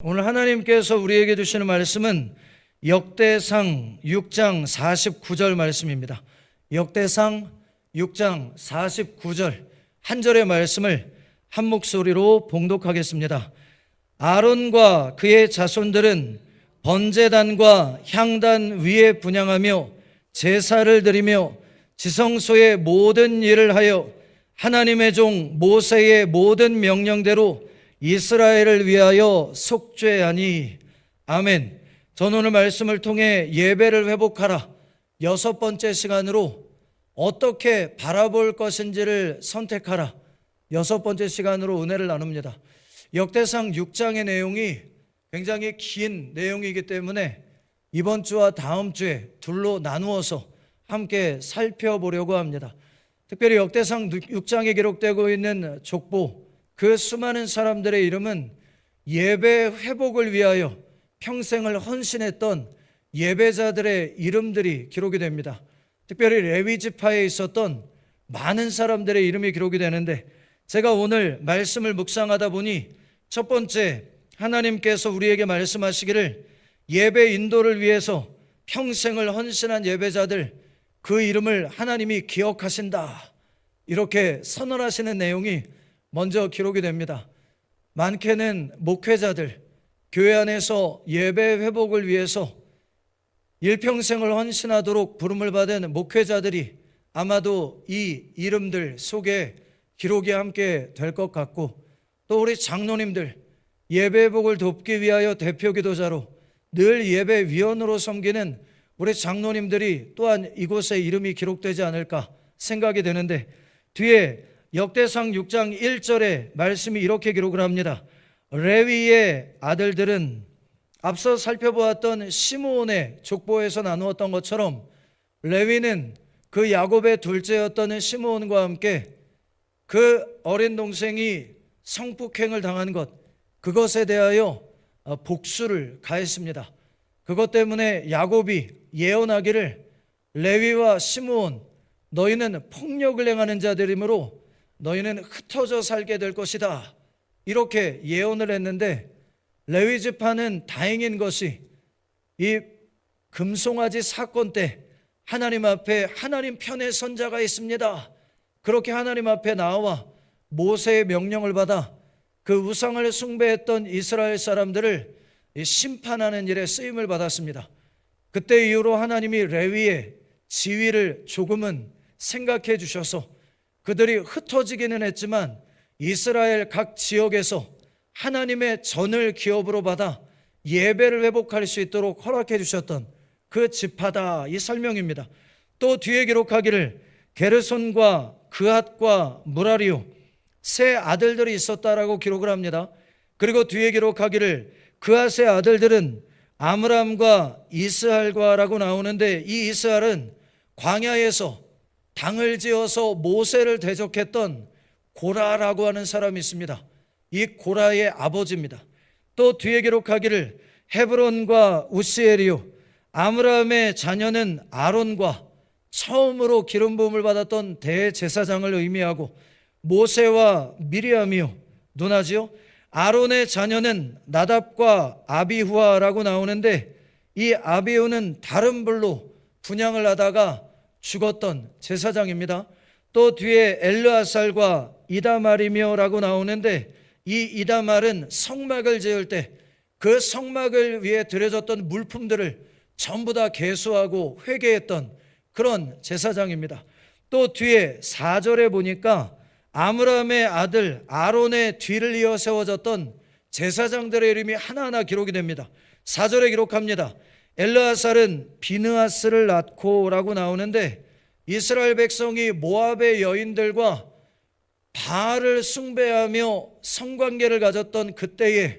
오늘 하나님께서 우리에게 주시는 말씀은 역대상 6장 49절 말씀입니다. 역대상 6장 49절 한 절의 말씀을 한 목소리로 봉독하겠습니다. 아론과 그의 자손들은 번제단과 향단 위에 분향하며 제사를 드리며 지성소의 모든 일을 하여 하나님의 종 모세의 모든 명령대로 이스라엘을 위하여 속죄하니. 아멘. 저는 오늘 말씀을 통해 예배를 회복하라 6번째 시간으로 어떻게 바라볼 것인지를 선택하라 6번째 시간으로 은혜를 나눕니다. 역대상 6장의 내용이 굉장히 긴 내용이기 때문에 이번 주와 다음 주에 둘로 나누어서 함께 살펴보려고 합니다. 특별히 역대상 6장에 기록되고 있는 족보, 그 수많은 사람들의 이름은 예배 회복을 위하여 평생을 헌신했던 예배자들의 이름들이 기록이 됩니다. 특별히 레위 지파에 있었던 많은 사람들의 이름이 기록이 되는데, 제가 오늘 말씀을 묵상하다 보니 첫 번째, 하나님께서 우리에게 말씀하시기를 예배 인도를 위해서 평생을 헌신한 예배자들, 그 이름을 하나님이 기억하신다, 이렇게 선언하시는 내용이 먼저 기록이 됩니다. 많게는 목회자들, 교회 안에서 예배 회복을 위해서 일평생을 헌신하도록 부름을 받은 목회자들이 아마도 이 이름들 속에 기록이 함께 될 것 같고, 또 우리 장로님들, 예배 회복을 돕기 위하여 대표 기도자로 늘 예배 위원으로 섬기는 우리 장로님들이 또한 이곳에 이름이 기록되지 않을까 생각이 되는데, 뒤에 역대상 6장 1절에 말씀이 이렇게 기록을 합니다. 레위의 아들들은 앞서 살펴보았던 시므온의 족보에서 나누었던 것처럼 레위는 그 야곱의 둘째였던 시므온과 함께 그 어린 동생이 성폭행을 당한 것, 그것에 대하여 복수를 가했습니다. 그것 때문에 야곱이 예언하기를 레위와 시므온, 너희는 폭력을 행하는 자들이므로 너희는 흩어져 살게 될 것이다, 이렇게 예언을 했는데, 레위 지파는 다행인 것이 이 금송아지 사건 때 하나님 앞에 하나님 편의 선자가 있습니다, 그렇게 하나님 앞에 나와 모세의 명령을 받아 그 우상을 숭배했던 이스라엘 사람들을 심판하는 일에 쓰임을 받았습니다. 그때 이후로 하나님이 레위의 지위를 조금은 생각해 주셔서 그들이 흩어지기는 했지만 이스라엘 각 지역에서 하나님의 전을 기업으로 받아 예배를 회복할 수 있도록 허락해 주셨던 그 지파다, 이 설명입니다. 또 뒤에 기록하기를 게르손과 그핫과 무라리오 세 아들들이 있었다라고 기록을 합니다. 그리고 뒤에 기록하기를 그핫의 아들들은 아므람과 이스할과라고 나오는데, 이 이스할은 광야에서 당을 지어서 모세를 대적했던 고라라고 하는 사람이 있습니다. 이 고라의 아버지입니다. 또 뒤에 기록하기를 헤브론과 우시엘이요, 아므람의 자녀는 아론과 처음으로 기름 부음을 받았던 대제사장을 의미하고, 모세와 미리암이요, 누나지요, 아론의 자녀는 나답과 아비후아라고 나오는데, 이 아비후는 다른 불로 분향을 하다가 죽었던 제사장입니다. 또 뒤에 엘르아살과 이다말이며라고 나오는데, 이 이다말은 성막을 지을 때 그 성막을 위해 드려졌던 물품들을 전부 다 계수하고 회개했던 그런 제사장입니다. 또 뒤에 4절에 보니까 아므람의 아들 아론의 뒤를 이어 세워졌던 제사장들의 이름이 하나하나 기록이 됩니다. 4절에 기록합니다. 엘르아살은 비느하스를 낳고 라고 나오는데, 이스라엘 백성이 모압의 여인들과 바알을 숭배하며 성관계를 가졌던 그때에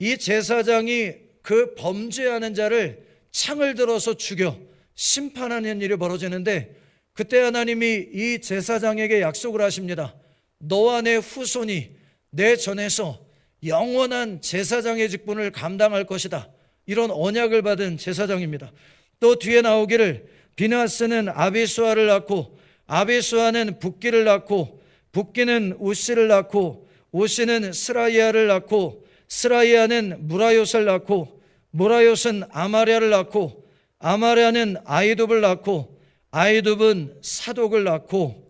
이 제사장이 그 범죄하는 자를 창을 들어서 죽여 심판하는 일이 벌어지는데, 그때 하나님이 이 제사장에게 약속을 하십니다. 너와 내 후손이 내 전에서 영원한 제사장의 직분을 감당할 것이다, 이런 언약을 받은 제사장입니다. 또 뒤에 나오기를 비느하스는 아비수아를 낳고, 아비수아는 붓기를 낳고, 붓기는 우시를 낳고, 우시는 스라이아를 낳고, 스라이아는 무라요스를 낳고 무라요스는 아마랴를 낳고 아마랴는 아이둡을 낳고 아이둡은 사독을 낳고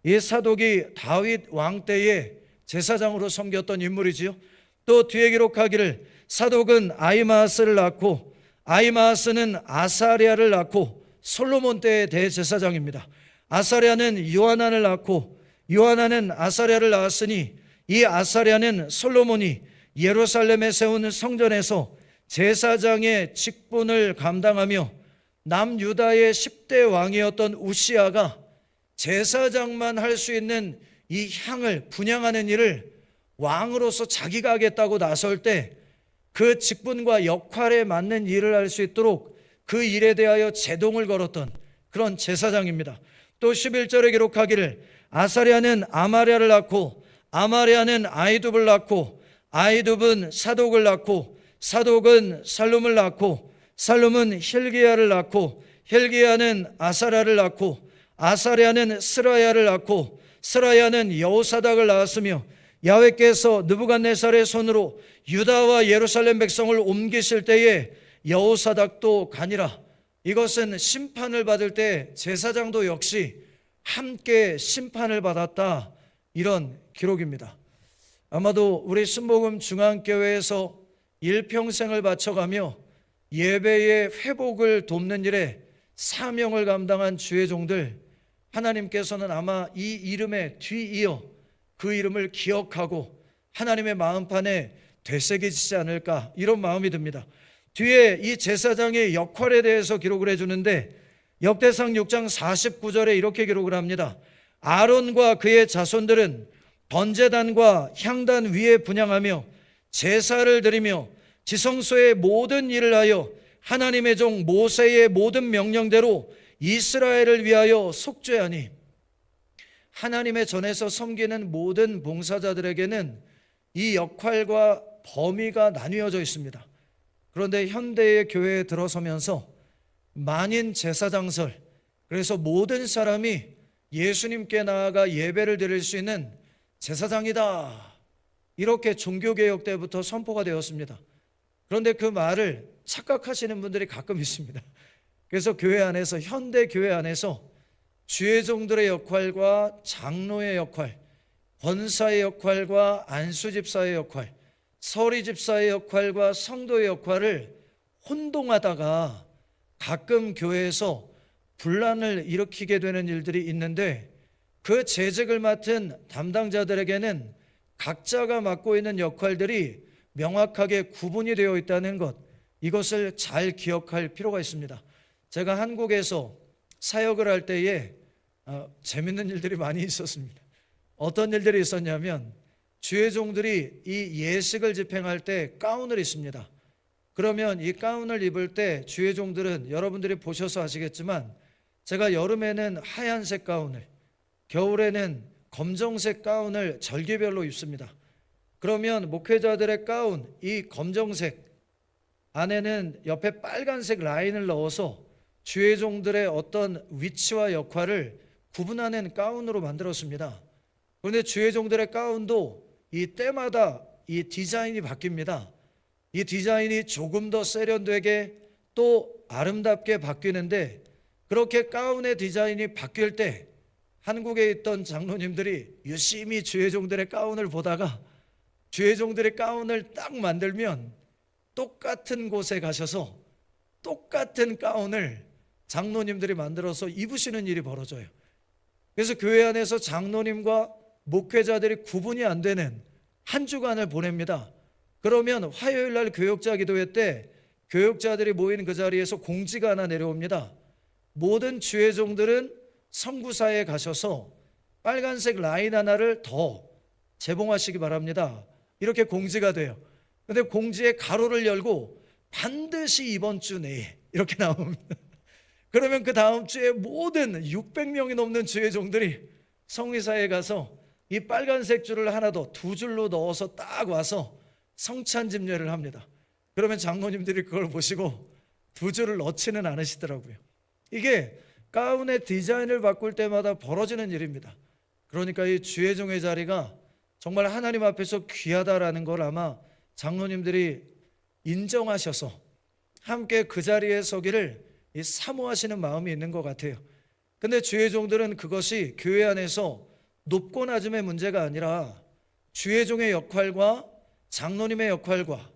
이 사독이 다윗 왕 때에 제사장으로 섬겼던 인물이지요. 또 뒤에 기록하기를 사독은 아히마아스를 낳고 아히마아스는 아사랴를 낳고 솔로몬 때의 대제사장입니다. 아사랴는 요하난을 낳고 요하난은 아사랴를 낳았으니 이 아사랴는 솔로몬이 예루살렘에 세운 성전에서 제사장의 직분을 감당하며 남유다의 10대 왕이었던 우시아가 제사장만 할 수 있는 이 향을 분향하는 일을 왕으로서 자기가 하겠다고 나설 때 그 직분과 역할에 맞는 일을 할 수 있도록 그 일에 대하여 제동을 걸었던 그런 제사장입니다. 또 11절에 기록하기를 아사랴는 아마랴를 낳고 아마랴는 아이둡을 낳고 아이둡은 사독을 낳고 사독은 살룸을 낳고 살룸은 힐기야를 낳고 힐기야는 아사랴를 낳고 아사랴는 스라야를 낳고 스라야는 여호사닥을 낳았으며 야훼께서 느부갓네살의 손으로 유다와 예루살렘 백성을 옮기실 때에 여호사닥도 가니라. 이것은 심판을 받을 때 제사장도 역시 함께 심판을 받았다, 이런 기록입니다. 아마도 우리 순복음 중앙교회에서 일평생을 바쳐가며 예배의 회복을 돕는 일에 사명을 감당한 주의 종들, 하나님께서는 아마 이 이름에 뒤이어 그 이름을 기억하고 하나님의 마음판에 되새기지 않을까, 이런 마음이 듭니다. 뒤에 이 제사장의 역할에 대해서 기록을 해주는데 역대상 6장 49절에 이렇게 기록을 합니다. 아론과 그의 자손들은 번제단과 향단 위에 분향하며 제사를 드리며 지성소의 모든 일을 하여 하나님의 종 모세의 모든 명령대로 이스라엘을 위하여 속죄하니, 하나님의 전에서 섬기는 모든 봉사자들에게는 이 역할과 범위가 나뉘어져 있습니다. 그런데 현대의 교회에 들어서면서 만인 제사장설, 그래서 모든 사람이 예수님께 나아가 예배를 드릴 수 있는 제사장이다, 이렇게 종교개혁 때부터 선포가 되었습니다. 그런데 그 말을 착각하시는 분들이 가끔 있습니다. 그래서 교회 안에서, 현대 교회 안에서 주의 종들의 역할과 장로의 역할, 권사의 역할과 안수집사의 역할, 서리집사의 역할과 성도의 역할을 혼동하다가 가끔 교회에서 분란을 일으키게 되는 일들이 있는데, 그 재직을 맡은 담당자들에게는 각자가 맡고 있는 역할들이 명확하게 구분이 되어 있다는 것, 이것을 잘 기억할 필요가 있습니다. 제가 한국에서 사역을 할 때에 재밌는 일들이 많이 있었습니다. 어떤 일들이 있었냐면, 주의 종들이 이 예식을 집행할 때 가운을 입습니다. 그러면 이 가운을 입을 때 주의 종들은, 여러분들이 보셔서 아시겠지만 제가 여름에는 하얀색 가운을, 겨울에는 검정색 가운을 절기별로 입습니다. 그러면 목회자들의 가운, 이 검정색 안에는 옆에 빨간색 라인을 넣어서 주의 종들의 어떤 위치와 역할을 구분하는 가운으로 만들었습니다. 그런데 주의 종들의 가운도 이 때마다 이 디자인이 바뀝니다. 이 디자인이 조금 더 세련되게 또 아름답게 바뀌는데, 그렇게 가운의 디자인이 바뀔 때 한국에 있던 장로님들이 유심히 주의 종들의 가운을 보다가 주의 종들의 가운을 딱 만들면 똑같은 곳에 가셔서 똑같은 가운을 장로님들이 만들어서 입으시는 일이 벌어져요. 그래서 교회 안에서 장로님과 목회자들이 구분이 안 되는 한 주간을 보냅니다. 그러면 화요일 날 교역자 기도회 때 교역자들이 모인 그 자리에서 공지가 하나 내려옵니다. 모든 주의 종들은 성구사에 가셔서 빨간색 라인 하나를 더 재봉하시기 바랍니다, 이렇게 공지가 돼요. 그런데 공지에 가로를 열고 반드시 이번 주 내에, 이렇게 나옵니다. 그러면 그 다음 주에 모든 600명이 넘는 주의 종들이 성의사에 가서 이 빨간색 줄을 하나 더, 두 줄로 넣어서 딱 와서 성찬 집례를 합니다. 그러면 장로님들이 그걸 보시고 두 줄을 넣지는 않으시더라고요. 이게 가운의 디자인을 바꿀 때마다 벌어지는 일입니다. 그러니까 이 주의 종의 자리가 정말 하나님 앞에서 귀하다라는 걸 아마 장로님들이 인정하셔서 함께 그 자리에 서기를 사모하시는 마음이 있는 것 같아요. 근데 주의 종들은 그것이 교회 안에서 높고 낮음의 문제가 아니라 주의 종의 역할과 장로님의 역할과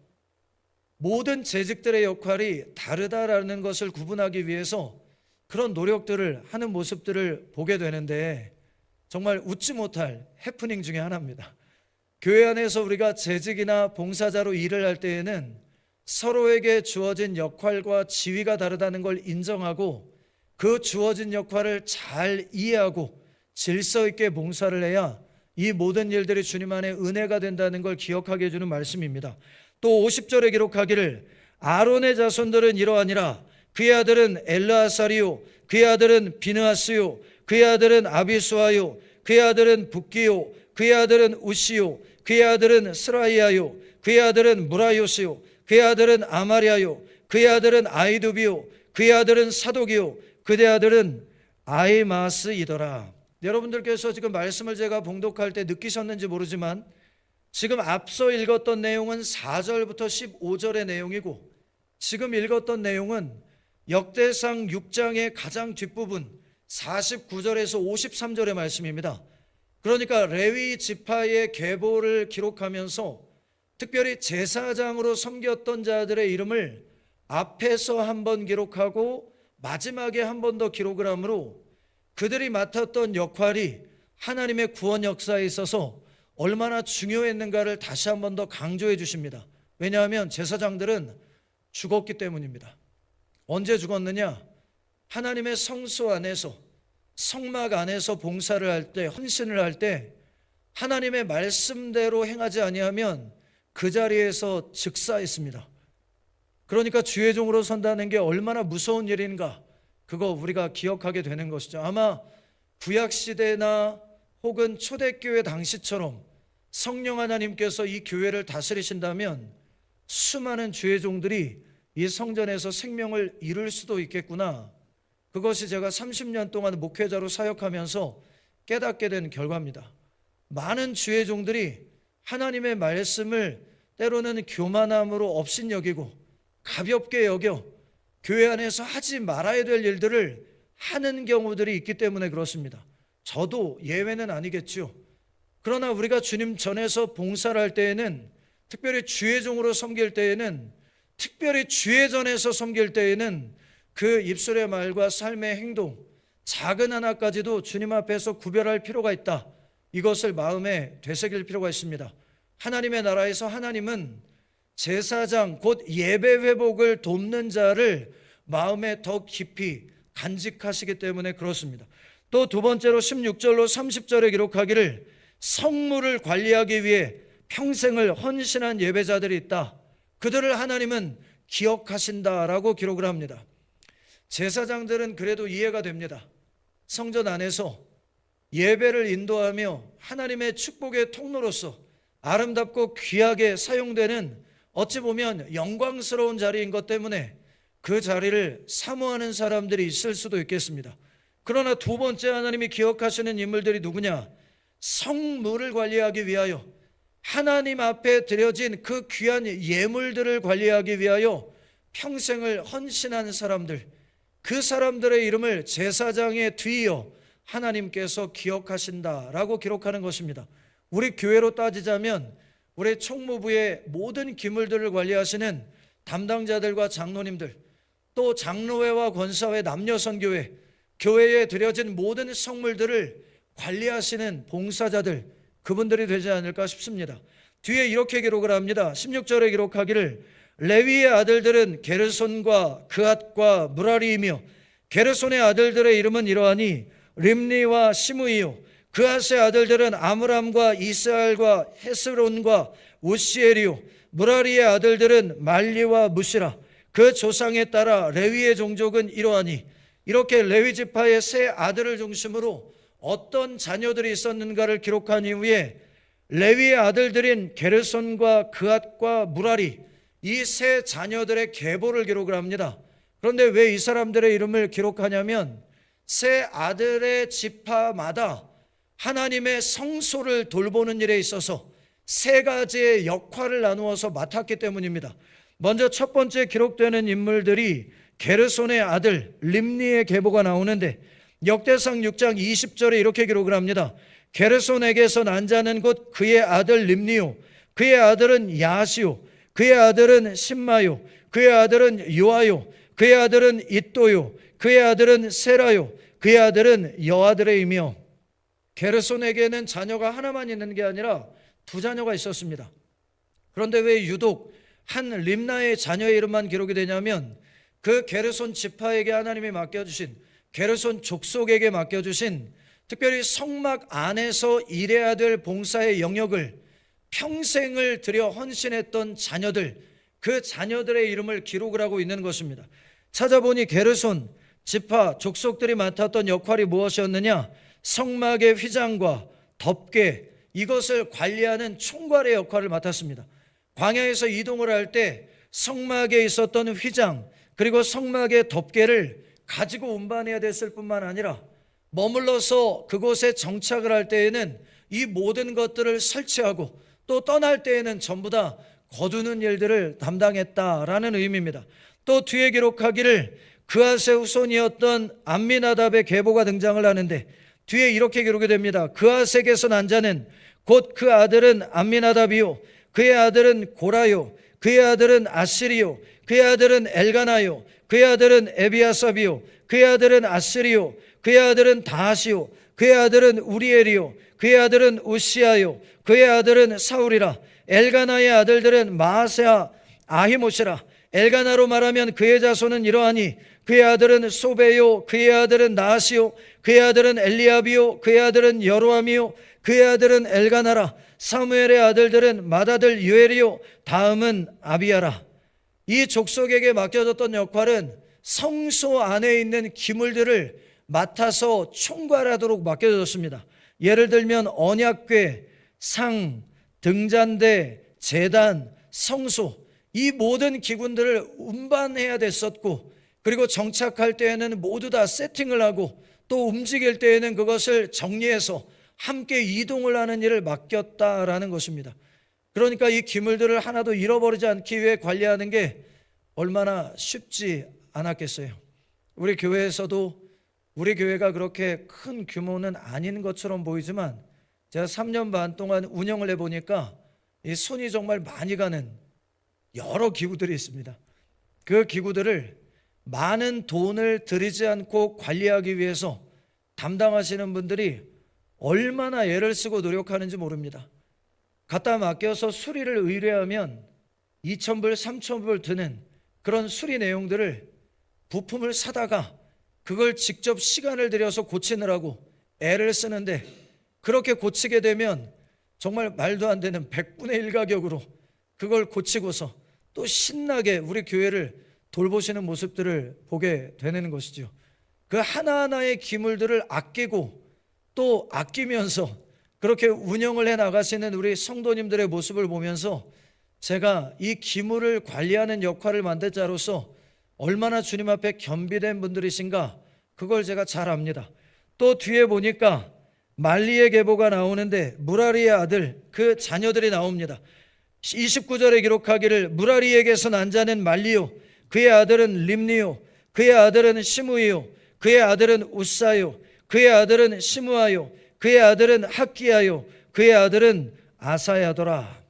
모든 재직들의 역할이 다르다라는 것을 구분하기 위해서 그런 노력들을 하는 모습들을 보게 되는데, 정말 웃지 못할 해프닝 중에 하나입니다. 교회 안에서 우리가 재직이나 봉사자로 일을 할 때에는 서로에게 주어진 역할과 지위가 다르다는 걸 인정하고 그 주어진 역할을 잘 이해하고 질서 있게 봉사를 해야 이 모든 일들이 주님 안에 은혜가 된다는 걸 기억하게 해주는 말씀입니다. 또 50절에 기록하기를 아론의 자손들은 이러하니라. 그의 아들은 엘르아살이요, 그의 아들은 비느하스요, 그의 아들은 아비수아요, 그의 아들은 붓기요, 그의 아들은 우시요, 그의 아들은 스라이아요, 그의 아들은 무라요스요, 그의 아들은 아마리아요, 그의 아들은 아이두비요, 그의 아들은 사독이요, 그의 아들은 아이마스이더라. 여러분들께서 지금 말씀을 제가 봉독할 때 느끼셨는지 모르지만 지금 앞서 읽었던 내용은 4절부터 15절의 내용이고, 지금 읽었던 내용은 역대상 6장의 가장 뒷부분 49절에서 53절의 말씀입니다. 그러니까 레위 지파의 계보를 기록하면서 특별히 제사장으로 섬겼던 자들의 이름을 앞에서 한 번 기록하고 마지막에 한 번 더 기록을 하므로 그들이 맡았던 역할이 하나님의 구원 역사에 있어서 얼마나 중요했는가를 다시 한 번 더 강조해 주십니다. 왜냐하면 제사장들은 죽었기 때문입니다. 언제 죽었느냐? 하나님의 성소 안에서, 성막 안에서 봉사를 할 때, 헌신을 할 때 하나님의 말씀대로 행하지 아니하면 그 자리에서 즉사했습니다. 그러니까 주의 종으로 선다는 게 얼마나 무서운 일인가, 그거 우리가 기억하게 되는 것이죠. 아마 구약시대나 혹은 초대교회 당시처럼 성령 하나님께서 이 교회를 다스리신다면 수많은 주의 종들이 이 성전에서 생명을 잃을 수도 있겠구나. 그것이 제가 30년 동안 목회자로 사역하면서 깨닫게 된 결과입니다. 많은 주의 종들이 하나님의 말씀을 때로는 교만함으로 업신여기고 가볍게 여겨 교회 안에서 하지 말아야 될 일들을 하는 경우들이 있기 때문에 그렇습니다. 저도 예외는 아니겠죠. 그러나 우리가 주님 전에서 봉사를 할 때에는, 특별히 주의 종으로 섬길 때에는, 특별히 주의 전에서 섬길 때에는 그 입술의 말과 삶의 행동, 작은 하나까지도 주님 앞에서 구별할 필요가 있다. 이것을 마음에 되새길 필요가 있습니다. 하나님의 나라에서 하나님은 제사장 곧 예배 회복을 돕는 자를 마음에 더 깊이 간직하시기 때문에 그렇습니다. 또 두 번째로 16절로 30절에 기록하기를 성물을 관리하기 위해 평생을 헌신한 예배자들이 있다. 그들을 하나님은 기억하신다라고 기록을 합니다. 제사장들은 그래도 이해가 됩니다. 성전 안에서 예배를 인도하며 하나님의 축복의 통로로서 아름답고 귀하게 사용되는, 어찌 보면 영광스러운 자리인 것 때문에 그 자리를 사모하는 사람들이 있을 수도 있겠습니다. 그러나 두 번째 하나님이 기억하시는 인물들이 누구냐? 성물을 관리하기 위하여, 하나님 앞에 드려진 그 귀한 예물들을 관리하기 위하여 평생을 헌신한 사람들, 그 사람들의 이름을 제사장에 뒤이어 하나님께서 기억하신다라고 기록하는 것입니다. 우리 교회로 따지자면 우리 총무부의 모든 기물들을 관리하시는 담당자들과 장로님들, 또 장로회와 권사회, 남녀선교회, 교회에 드려진 모든 성물들을 관리하시는 봉사자들, 그분들이 되지 않을까 싶습니다. 뒤에 이렇게 기록을 합니다. 16절에 기록하기를 레위의 아들들은 게르손과 그앗과 무라리이며, 게르손의 아들들의 이름은 이러하니 림리와 시므이요, 그앗의 아들들은 아므람과 이스알과 헤스론과 우시엘이요, 무라리의 아들들은 말리와 무시라. 그 조상에 따라 레위의 종족은 이러하니. 이렇게 레위 지파의 세 아들을 중심으로 어떤 자녀들이 있었는가를 기록한 이후에 레위의 아들들인 게르손과 그앗과 무라리, 이 세 자녀들의 계보를 기록을 합니다. 그런데 왜 이 사람들의 이름을 기록하냐면 세 아들의 지파마다 하나님의 성소를 돌보는 일에 있어서 세 가지의 역할을 나누어서 맡았기 때문입니다. 먼저 첫 번째 기록되는 인물들이 게르손의 아들 림니의 계보가 나오는데, 역대상 6장 20절에 이렇게 기록을 합니다. 게르손에게서 난 자는 곧 그의 아들 림니요, 그의 아들은 야시요, 그의 아들은 심마요, 그의 아들은 요아요, 그의 아들은 잇도요, 그의 아들은 세라요, 그의 아들은 여아드레이며. 게르손에게는 자녀가 하나만 있는 게 아니라 두 자녀가 있었습니다. 그런데 왜 유독 한 림나의 자녀의 이름만 기록이 되냐면, 그 게르손 지파에게 하나님이 맡겨주신, 게르손 족속에게 맡겨주신 특별히 성막 안에서 일해야 될 봉사의 영역을 평생을 들여 헌신했던 자녀들, 그 자녀들의 이름을 기록을 하고 있는 것입니다. 찾아보니 게르손 지파 족속들이 맡았던 역할이 무엇이었느냐? 성막의 휘장과 덮개, 이것을 관리하는 총괄의 역할을 맡았습니다. 광야에서 이동을 할 때 성막에 있었던 휘장 그리고 성막의 덮개를 가지고 운반해야 됐을 뿐만 아니라 머물러서 그곳에 정착을 할 때에는 이 모든 것들을 설치하고 또 떠날 때에는 전부 다 거두는 일들을 담당했다라는 의미입니다. 또 뒤에 기록하기를 그앗의 후손이었던 암미나답의 계보가 등장을 하는데, 뒤에 이렇게 기록이 됩니다. 그앗에게서 난 자는 곧 그 아들은 암미나답이요, 그의 아들은 고라요, 그의 아들은 아시리요, 그의 아들은 엘가나요, 그의 아들은 에비아삽이요, 그의 아들은 아스리요, 그의 아들은 다하시요, 그의 아들은 우리엘이요, 그의 아들은 우시아요, 그의 아들은 사울이라. 엘가나의 아들들은 마아세아, 아히모시라. 엘가나로 말하면 그의 자손은 이러하니, 그의 아들은 소베요, 그의 아들은 나하시요, 그의 아들은 엘리압이요, 그의 아들은 여로함이요, 그의 아들은 엘가나라. 사무엘의 아들들은 맏아들 유엘이요, 다음은 아비야라. 이 족속에게 맡겨졌던 역할은 성소 안에 있는 기물들을 맡아서 총괄하도록 맡겨졌습니다. 예를 들면 언약궤, 상, 등잔대, 제단, 성소, 이 모든 기구들을 운반해야 됐었고, 그리고 정착할 때에는 모두 다 세팅을 하고 또 움직일 때에는 그것을 정리해서 함께 이동을 하는 일을 맡겼다라는 것입니다. 그러니까 이 기물들을 하나도 잃어버리지 않기 위해 관리하는 게 얼마나 쉽지 않았겠어요. 우리 교회에서도, 우리 교회가 그렇게 큰 규모는 아닌 것처럼 보이지만 제가 3년 반 동안 운영을 해보니까 이 손이 정말 많이 가는 여러 기구들이 있습니다. 그 기구들을 많은 돈을 들이지 않고 관리하기 위해서 담당하시는 분들이 얼마나 애를 쓰고 노력하는지 모릅니다. 갖다 맡겨서 수리를 의뢰하면 2,000불, 3,000불 드는 그런 수리 내용들을 부품을 사다가 그걸 직접 시간을 들여서 고치느라고 애를 쓰는데, 그렇게 고치게 되면 정말 말도 안 되는 100분의 1 가격으로 그걸 고치고서 또 신나게 우리 교회를 돌보시는 모습들을 보게 되는 것이죠. 그 하나하나의 기물들을 아끼고 또 아끼면서 그렇게 운영을 해 나가시는 우리 성도님들의 모습을 보면서 제가 이 기물을 관리하는 역할을 맡은 자로서 얼마나 주님 앞에 겸비된 분들이신가, 그걸 제가 잘 압니다. 또 뒤에 보니까 말리의 계보가 나오는데 무라리의 아들, 그 자녀들이 나옵니다. 29절에 기록하기를 무라리에게서 난 자는 말리요, 그의 아들은 림니요, 그의 아들은 시므이요, 그의 아들은 우사요, 그의 아들은 시므아요, 그의 아들은 학기야요, 그의 아들은 아사야더라.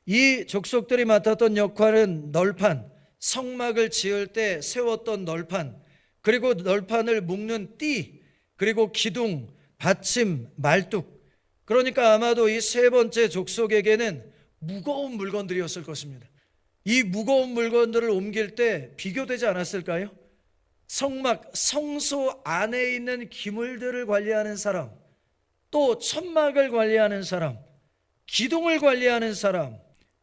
이 족속들이 맡았던 역할은 널판, 성막을 지을 때 세웠던 널판, 그리고 널판을 묶는 띠, 그리고 기둥, 받침, 말뚝. 그러니까 아마도 이 세 번째 족속에게는 무거운 물건들이었을 것입니다. 이 무거운 물건들을 옮길 때 비교되지 않았을까요? 성막, 성소 안에 있는 기물들을 관리하는 사람, 또 천막을 관리하는 사람, 기둥을 관리하는 사람,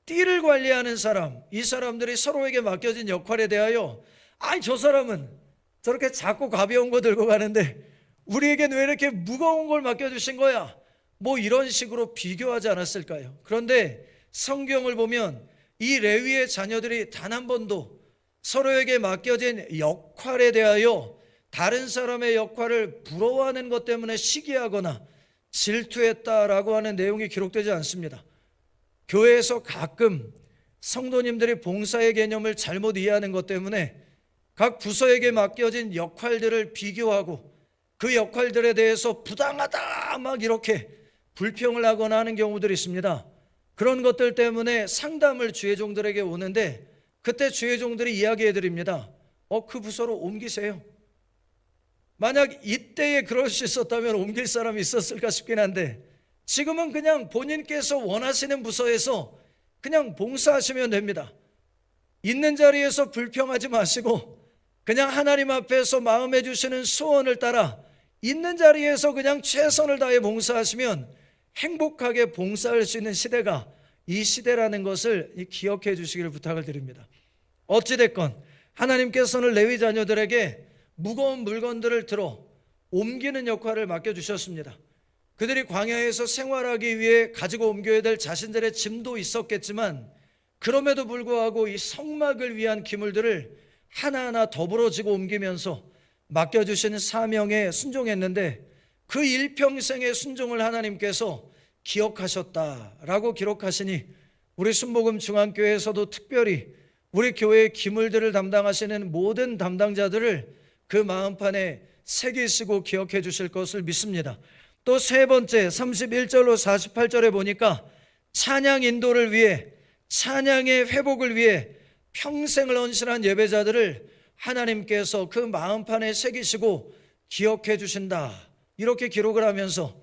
띠를 관리하는 사람, 이 사람들이 서로에게 맡겨진 역할에 대하여 아니 저 사람은 저렇게 작고 가벼운 거 들고 가는데 우리에겐 왜 이렇게 무거운 걸 맡겨주신 거야? 뭐 이런 식으로 비교하지 않았을까요? 그런데 성경을 보면 이 레위의 자녀들이 단 한 번도 서로에게 맡겨진 역할에 대하여 다른 사람의 역할을 부러워하는 것 때문에 시기하거나 질투했다라고 하는 내용이 기록되지 않습니다. 교회에서 가끔 성도님들이 봉사의 개념을 잘못 이해하는 것 때문에 각 부서에게 맡겨진 역할들을 비교하고 그 역할들에 대해서 부당하다 막 이렇게 불평을 하거나 하는 경우들이 있습니다. 그런 것들 때문에 상담을 주의 종들에게 오는데 그때 주의 종들이 이야기해 드립니다. 그 부서로 옮기세요. 만약 이때에 그럴 수 있었다면 옮길 사람이 있었을까 싶긴 한데 지금은 그냥 본인께서 원하시는 부서에서 그냥 봉사하시면 됩니다. 있는 자리에서 불평하지 마시고 그냥 하나님 앞에서 마음에 주시는 소원을 따라 있는 자리에서 그냥 최선을 다해 봉사하시면 행복하게 봉사할 수 있는 시대가 이 시대라는 것을 기억해 주시기를 부탁을 드립니다. 어찌됐건 하나님께서는 레위 자녀들에게 무거운 물건들을 들어 옮기는 역할을 맡겨주셨습니다. 그들이 광야에서 생활하기 위해 가지고 옮겨야 될 자신들의 짐도 있었겠지만 그럼에도 불구하고 이 성막을 위한 기물들을 하나하나 더불어 지고 옮기면서 맡겨주신 사명에 순종했는데 그 일평생의 순종을 하나님께서 기억하셨다라고 기록하시니 우리 순복음 중앙교회에서도 특별히 우리 교회의 기물들을 담당하시는 모든 담당자들을 그 마음판에 새기시고 기억해 주실 것을 믿습니다. 또 세 번째 31절로 48절에 보니까 찬양 인도를 위해 찬양의 회복을 위해 평생을 헌신한 예배자들을 하나님께서 그 마음판에 새기시고 기억해 주신다 이렇게 기록을 하면서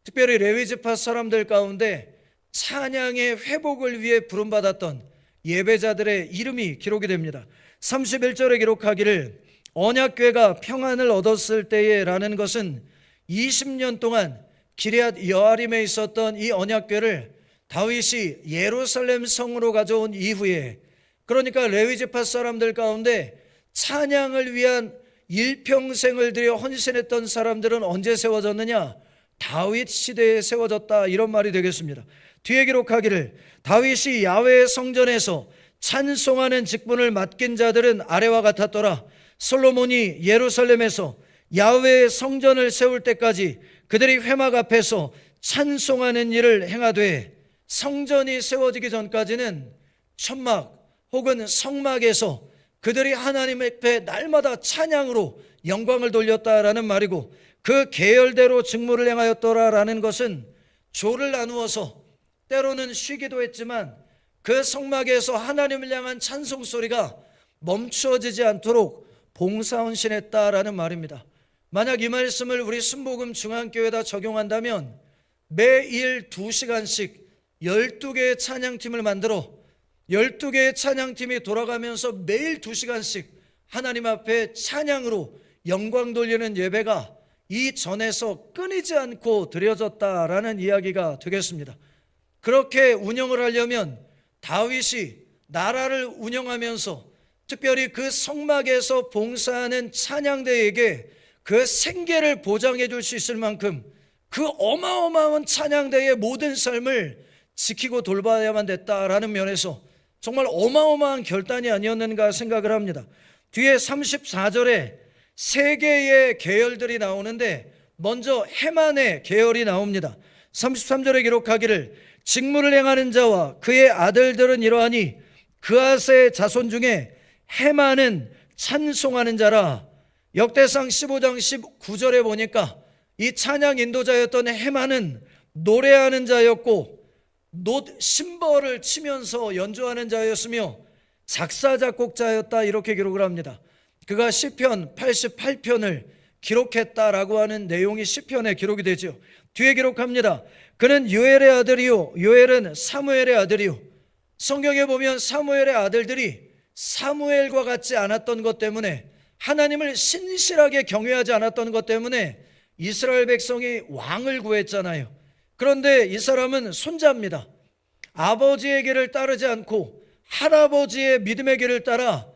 특별히 레위지파 사람들 가운데 찬양의 회복을 위해 부름받았던 예배자들의 이름이 기록이 됩니다. 31절에 기록하기를 언약궤가 평안을 얻었을 때에 라는 것은 20년 동안 기럇 여아림에 있었던 이 언약궤를 다윗이 예루살렘 성으로 가져온 이후에, 그러니까 레위지파 사람들 가운데 찬양을 위한 일평생을 들여 헌신했던 사람들은 언제 세워졌느냐? 다윗 시대에 세워졌다, 이런 말이 되겠습니다. 뒤에 기록하기를 다윗이 야훼의 성전에서 찬송하는 직분을 맡긴 자들은 아래와 같았더라. 솔로몬이 예루살렘에서 야훼의 성전을 세울 때까지 그들이 회막 앞에서 찬송하는 일을 행하되, 성전이 세워지기 전까지는 천막 혹은 성막에서 그들이 하나님 앞에 날마다 찬양으로 영광을 돌렸다라는 말이고, 그 계열대로 직무를 행하였더라라는 것은 조를 나누어서 때로는 쉬기도 했지만 그 성막에서 하나님을 향한 찬송 소리가 멈추어지지 않도록 봉사헌신했다라는 말입니다. 만약 이 말씀을 우리 순복음 중앙교회에다 적용한다면 매일 2시간씩 12개의 찬양팀을 만들어 12개의 찬양팀이 돌아가면서 매일 2시간씩 하나님 앞에 찬양으로 영광 돌리는 예배가 이 전에서 끊이지 않고 드려졌다라는 이야기가 되겠습니다. 그렇게 운영을 하려면 다윗이 나라를 운영하면서 특별히 그 성막에서 봉사하는 찬양대에게 그 생계를 보장해 줄 수 있을 만큼 그 어마어마한 찬양대의 모든 삶을 지키고 돌봐야만 됐다라는 면에서 정말 어마어마한 결단이 아니었는가 생각을 합니다. 뒤에 34절에 세 개의 계열들이 나오는데 먼저 헤만의 계열이 나옵니다. 33절에 기록하기를 직무를 행하는 자와 그의 아들들은 이러하니 그앗의 자손 중에 헤만은 찬송하는 자라. 역대상 15장 19절에 보니까 이 찬양 인도자였던 헤만은 노래하는 자였고 심벌을 치면서 연주하는 자였으며 작사 작곡자였다, 이렇게 기록을 합니다. 그가 시편 88편을 기록했다라고 하는 내용이 시편에 기록이 되죠. 뒤에 기록합니다. 그는 요엘의 아들이요, 요엘은 사무엘의 아들이요. 성경에 보면 사무엘의 아들들이 사무엘과 같지 않았던 것 때문에, 하나님을 신실하게 경외하지 않았던 것 때문에 이스라엘 백성이 왕을 구했잖아요. 그런데 이 사람은 손자입니다. 아버지의 길을 따르지 않고 할아버지의 믿음의 길을 따라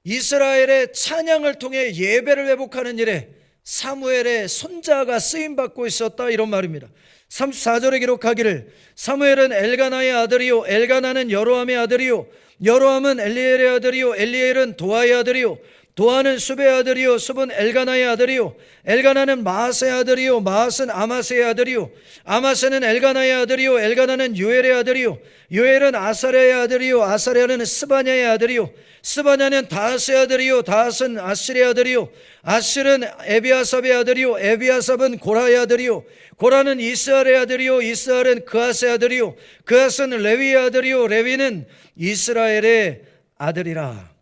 이스라엘의 찬양을 통해 예배를 회복하는 일에 사무엘의 손자가 쓰임받고 있었다, 이런 말입니다. 34절에 기록하기를 사무엘은 엘가나의 아들이요, 엘가나는 여로함의 아들이요, 여로함은 엘리엘의 아들이요, 엘리엘은 도아의 아들이요, 도아는 숲의 아들이요 숲은 엘가나의 아들이요 엘가나는 마아스의 아들이요 마아스는 아마스의 아들이요 아마스는 엘가나의 아들이요 엘가나는 요엘의 아들이요 요엘은 아사랴의 아들이요 아사랴는 스바냐의 아들이요 스바냐는 다하스의 아들이요 다하스는 아실의 아들이요 아실은 에비아삽의 아들이요 에비아삽은 고라의 아들이요 고라는 이스알의 아들이요 이스알은 그아스의 아들이요 그아스는 레위의 아들이요 레위는 이스라엘의 아들이라.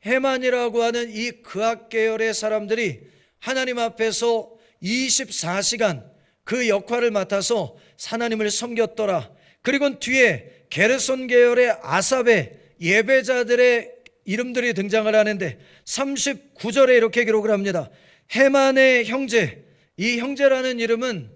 헤만이라고 하는 이 그악 계열의 사람들이 하나님 앞에서 24시간 그 역할을 맡아서 하나님을 섬겼더라. 그리고 뒤에 게르손 계열의 아삽의 예배자들의 이름들이 등장을 하는데 39절에 이렇게 기록을 합니다. 헤만의 형제, 이 형제라는 이름은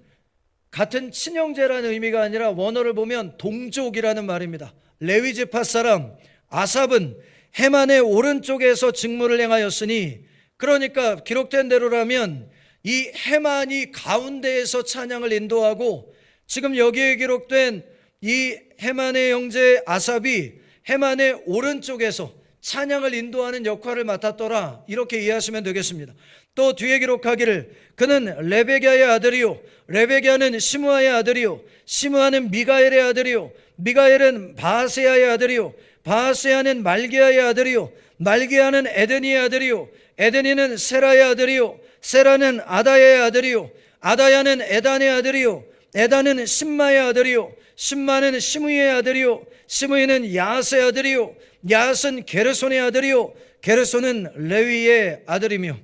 같은 친형제라는 의미가 아니라 원어를 보면 동족이라는 말입니다. 레위 지파 사람 아삽은 헤만의 오른쪽에서 직무를 행하였으니, 그러니까 기록된 대로라면 이 헤만이 가운데에서 찬양을 인도하고, 지금 여기에 기록된 이 헤만의 형제 아삽이 헤만의 오른쪽에서 찬양을 인도하는 역할을 맡았더라, 이렇게 이해하시면 되겠습니다. 또 뒤에 기록하기를 그는 레베갸의 아들이요 레베갸는 시므아의 아들이요 시므아는 미가엘의 아들이요 미가엘은 바아세아의 아들이요 바아세아는 말기야의 아들이요 말기야는 에데니의 아들이요 에데니는 세라의 아들이요 세라는 아다야의 아들이요 아다야는 에단의 아들이요 에단은 심마의 아들이요 심마는 시므이의 아들이요 시므이는 야스의 아들이요 야스는 게르손의 아들이요 게르손은 레위의 아들이며.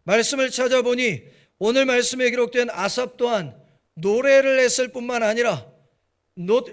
말씀을 찾아보니 오늘 말씀에 기록된 아삽 또한 노래를 했을 뿐만 아니라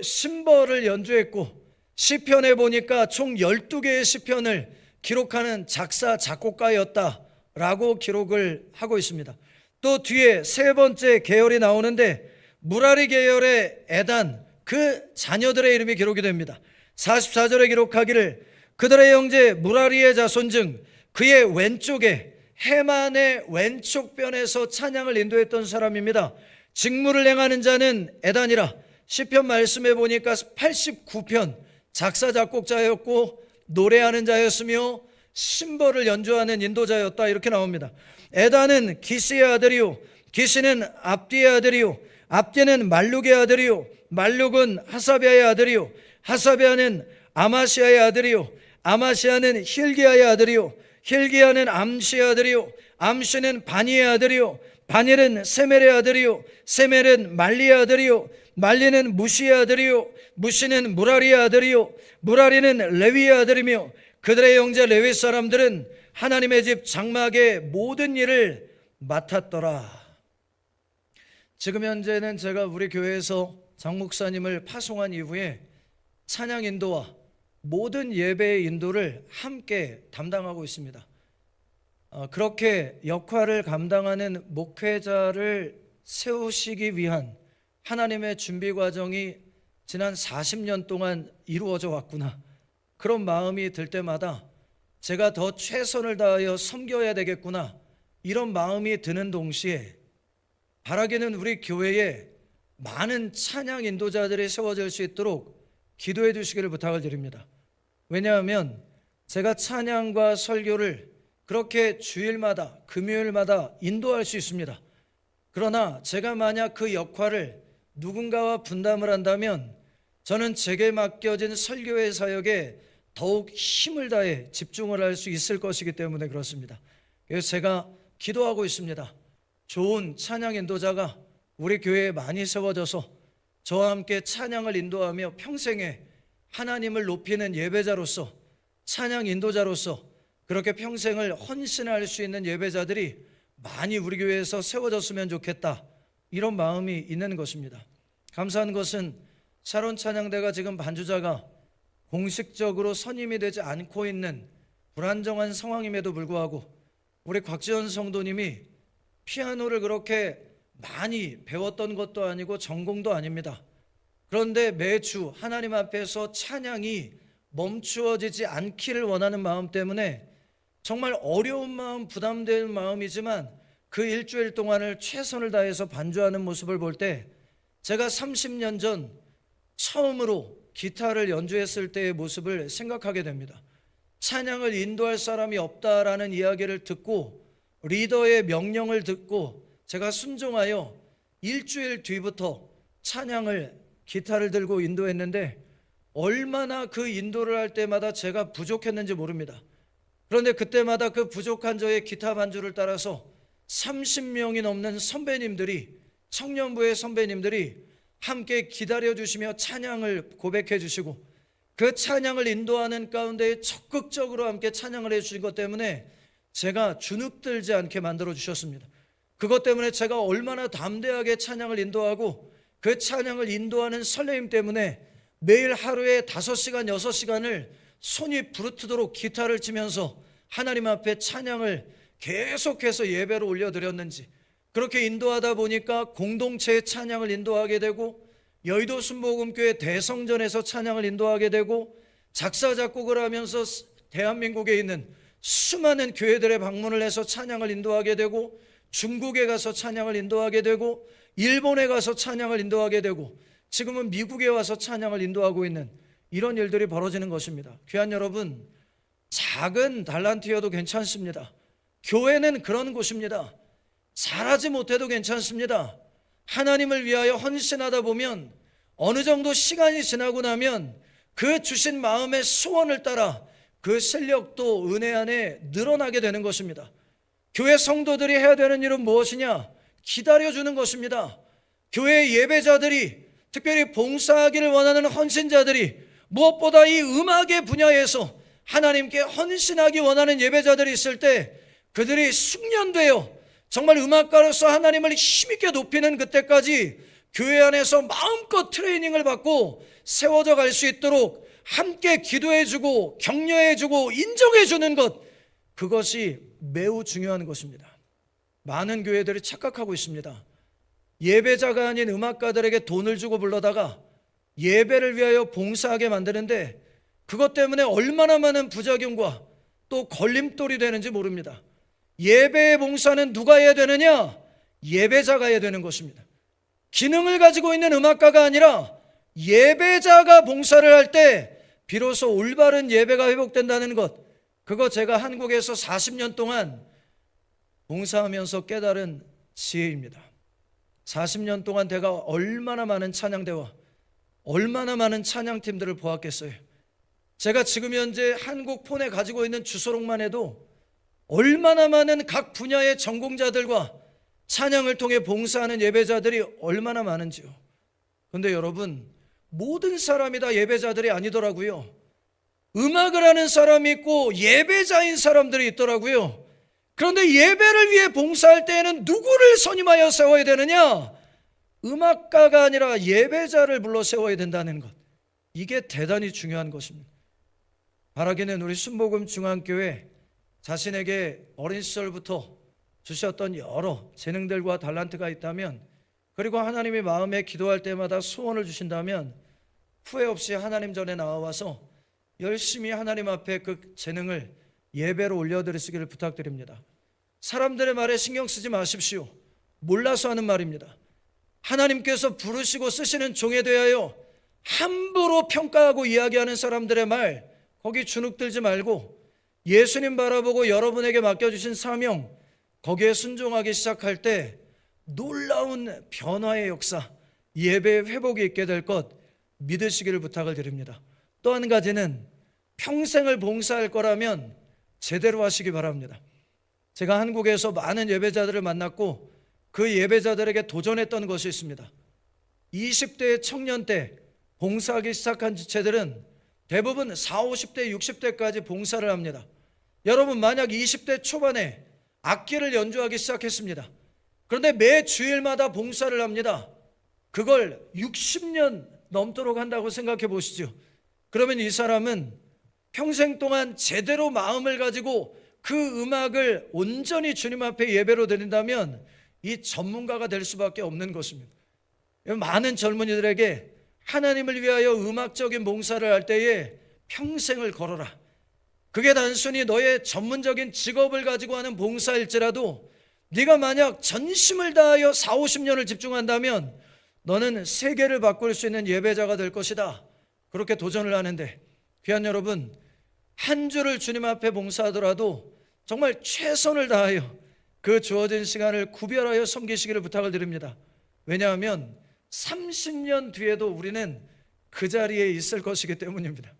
심벌을 연주했고, 시편에 보니까 총 12개의 시편을 기록하는 작사 작곡가였다라고 기록을 하고 있습니다. 또 뒤에 세 번째 계열이 나오는데 무라리 계열의 에단, 그 자녀들의 이름이 기록이 됩니다. 44절에 기록하기를 그들의 형제 무라리의 자손 중 그의 왼쪽에 헤만의 왼쪽 변에서 찬양을 인도했던 사람입니다. 직무를 행하는 자는 에단이라. 시편 말씀에 보니까 89편 작사 작곡자였고 노래하는 자였으며 심벌을 연주하는 인도자였다, 이렇게 나옵니다. 에단은 기시의 아들이요 기시는 압디의 아들이요 압디는 말룩의 아들이요 말룩은 하사비아의 아들이요 하사비아는 아마시아의 아들이요 아마시아는 힐기야의 아들이요 힐기야는 암시의 아들이요 암시는 바니의 아들이요 바니는 세멜의 아들이요 세멜은 말리의 아들이요 말리는 무시의 아들이요 무시는 무라리의 아들이요 무라리는 레위의 아들이며 그들의 형제 레위 사람들은 하나님의 집 장막의 모든 일을 맡았더라. 지금 현재는 제가 우리 교회에서 장 목사님을 파송한 이후에 찬양 인도와 모든 예배의 인도를 함께 담당하고 있습니다. 그렇게 역할을 감당하는 목회자를 세우시기 위한 하나님의 준비 과정이 지난 40년 동안 이루어져 왔구나, 그런 마음이 들 때마다 제가 더 최선을 다하여 섬겨야 되겠구나, 이런 마음이 드는 동시에 바라기는 우리 교회에 많은 찬양 인도자들이 세워질 수 있도록 기도해 주시기를 부탁을 드립니다. 왜냐하면 제가 찬양과 설교를 그렇게 주일마다 금요일마다 인도할 수 있습니다. 그러나 제가 만약 그 역할을 누군가와 분담을 한다면 저는 제게 맡겨진 설교의 사역에 더욱 힘을 다해 집중을 할 수 있을 것이기 때문에 그렇습니다. 그래서 제가 기도하고 있습니다. 좋은 찬양 인도자가 우리 교회에 많이 세워져서 저와 함께 찬양을 인도하며 평생에 하나님을 높이는 예배자로서, 찬양 인도자로서 그렇게 평생을 헌신할 수 있는 예배자들이 많이 우리 교회에서 세워졌으면 좋겠다, 이런 마음이 있는 것입니다. 감사한 것은 샤론 찬양대가 지금 반주자가 공식적으로 선임이 되지 않고 있는 불안정한 상황임에도 불구하고 우리 곽지연 성도님이 피아노를 그렇게 많이 배웠던 것도 아니고 전공도 아닙니다. 그런데 매주 하나님 앞에서 찬양이 멈추어지지 않기를 원하는 마음 때문에 정말 어려운 마음, 부담되는 마음이지만 그 일주일 동안을 최선을 다해서 반주하는 모습을 볼 때 제가 30년 전 처음으로 기타를 연주했을 때의 모습을 생각하게 됩니다. 찬양을 인도할 사람이 없다라는 이야기를 듣고 리더의 명령을 듣고 제가 순종하여 일주일 뒤부터 찬양을 기타를 들고 인도했는데 얼마나 그 인도를 할 때마다 제가 부족했는지 모릅니다. 그런데 그때마다 그 부족한 저의 기타 반주를 따라서 30명이 넘는 선배님들이, 청년부의 선배님들이 함께 기다려주시며 찬양을 고백해 주시고 그 찬양을 인도하는 가운데 적극적으로 함께 찬양을 해주신 것 때문에 제가 주눅들지 않게 만들어 주셨습니다. 그것 때문에 제가 얼마나 담대하게 찬양을 인도하고 그 찬양을 인도하는 설레임 때문에 매일 하루에 5시간, 6시간을 손이 부르트도록 기타를 치면서 하나님 앞에 찬양을 계속해서 예배로 올려드렸는지, 그렇게 인도하다 보니까 공동체의 찬양을 인도하게 되고 여의도 순복음교회 대성전에서 찬양을 인도하게 되고 작사 작곡을 하면서 대한민국에 있는 수많은 교회들의 방문을 해서 찬양을 인도하게 되고 중국에 가서 찬양을 인도하게 되고 일본에 가서 찬양을 인도하게 되고 지금은 미국에 와서 찬양을 인도하고 있는 이런 일들이 벌어지는 것입니다. 귀한 여러분, 작은 달란트여도 괜찮습니다. 교회는 그런 곳입니다. 잘하지 못해도 괜찮습니다. 하나님을 위하여 헌신하다 보면 어느 정도 시간이 지나고 나면 그 주신 마음의 소원을 따라 그 실력도 은혜 안에 늘어나게 되는 것입니다. 교회 성도들이 해야 되는 일은 무엇이냐? 기다려주는 것입니다. 교회 예배자들이, 특별히 봉사하기를 원하는 헌신자들이 무엇보다 이 음악의 분야에서 하나님께 헌신하기 원하는 예배자들이 있을 때 그들이 숙련되어 정말 음악가로서 하나님을 힘있게 높이는 그때까지 교회 안에서 마음껏 트레이닝을 받고 세워져 갈 수 있도록 함께 기도해주고 격려해주고 인정해주는 것, 그것이 매우 중요한 것입니다. 많은 교회들이 착각하고 있습니다. 예배자가 아닌 음악가들에게 돈을 주고 불러다가 예배를 위하여 봉사하게 만드는데 그것 때문에 얼마나 많은 부작용과 또 걸림돌이 되는지 모릅니다. 예배의 봉사는 누가 해야 되느냐? 예배자가 해야 되는 것입니다. 기능을 가지고 있는 음악가가 아니라 예배자가 봉사를 할 때 비로소 올바른 예배가 회복된다는 것, 그거 제가 한국에서 40년 동안 봉사하면서 깨달은 지혜입니다. 40년 동안 제가 얼마나 많은 찬양대와 얼마나 많은 찬양팀들을 보았겠어요. 제가 지금 현재 한국 폰에 가지고 있는 주소록만 해도 얼마나 많은 각 분야의 전공자들과 찬양을 통해 봉사하는 예배자들이 얼마나 많은지요. 그런데 여러분, 모든 사람이 다 예배자들이 아니더라고요. 음악을 하는 사람이 있고 예배자인 사람들이 있더라고요. 그런데 예배를 위해 봉사할 때에는 누구를 선임하여 세워야 되느냐? 음악가가 아니라 예배자를 불러 세워야 된다는 것, 이게 대단히 중요한 것입니다. 바라기는 우리 순복음 중앙교회 자신에게 어린 시절부터 주셨던 여러 재능들과 달란트가 있다면, 그리고 하나님이 마음에 기도할 때마다 소원을 주신다면 후회 없이 하나님 전에 나와서 열심히 하나님 앞에 그 재능을 예배로 올려드리시기를 부탁드립니다. 사람들의 말에 신경 쓰지 마십시오. 몰라서 하는 말입니다. 하나님께서 부르시고 쓰시는 종에 대하여 함부로 평가하고 이야기하는 사람들의 말, 거기 주눅들지 말고 예수님 바라보고 여러분에게 맡겨주신 사명, 거기에 순종하기 시작할 때 놀라운 변화의 역사, 예배의 회복이 있게 될 것 믿으시기를 부탁을 드립니다. 또 한 가지는 평생을 봉사할 거라면 제대로 하시기 바랍니다. 제가 한국에서 많은 예배자들을 만났고 그 예배자들에게 도전했던 것이 있습니다. 20대의 청년 때 봉사하기 시작한 지체들은 대부분 40, 50대, 60대까지 봉사를 합니다. 여러분, 만약 20대 초반에 악기를 연주하기 시작했습니다. 그런데 매 주일마다 봉사를 합니다. 그걸 60년 넘도록 한다고 생각해 보시죠. 그러면 이 사람은 평생 동안 제대로 마음을 가지고 그 음악을 온전히 주님 앞에 예배로 드린다면 이 전문가가 될 수밖에 없는 것입니다. 많은 젊은이들에게 하나님을 위하여 음악적인 봉사를 할 때에 평생을 걸어라. 그게 단순히 너의 전문적인 직업을 가지고 하는 봉사일지라도 네가 만약 전심을 다하여 40, 50년을 집중한다면 너는 세계를 바꿀 수 있는 예배자가 될 것이다. 그렇게 도전을 하는데, 귀한 여러분, 한 주를 주님 앞에 봉사하더라도 정말 최선을 다하여 그 주어진 시간을 구별하여 섬기시기를 부탁을 드립니다. 왜냐하면 30년 뒤에도 우리는 그 자리에 있을 것이기 때문입니다.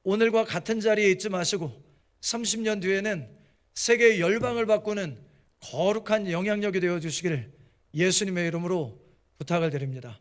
오늘과 같은 자리에 있지 마시고 30년 뒤에는 세계의 열방을 바꾸는 거룩한 영향력이 되어 주시기를 예수님의 이름으로 부탁을 드립니다.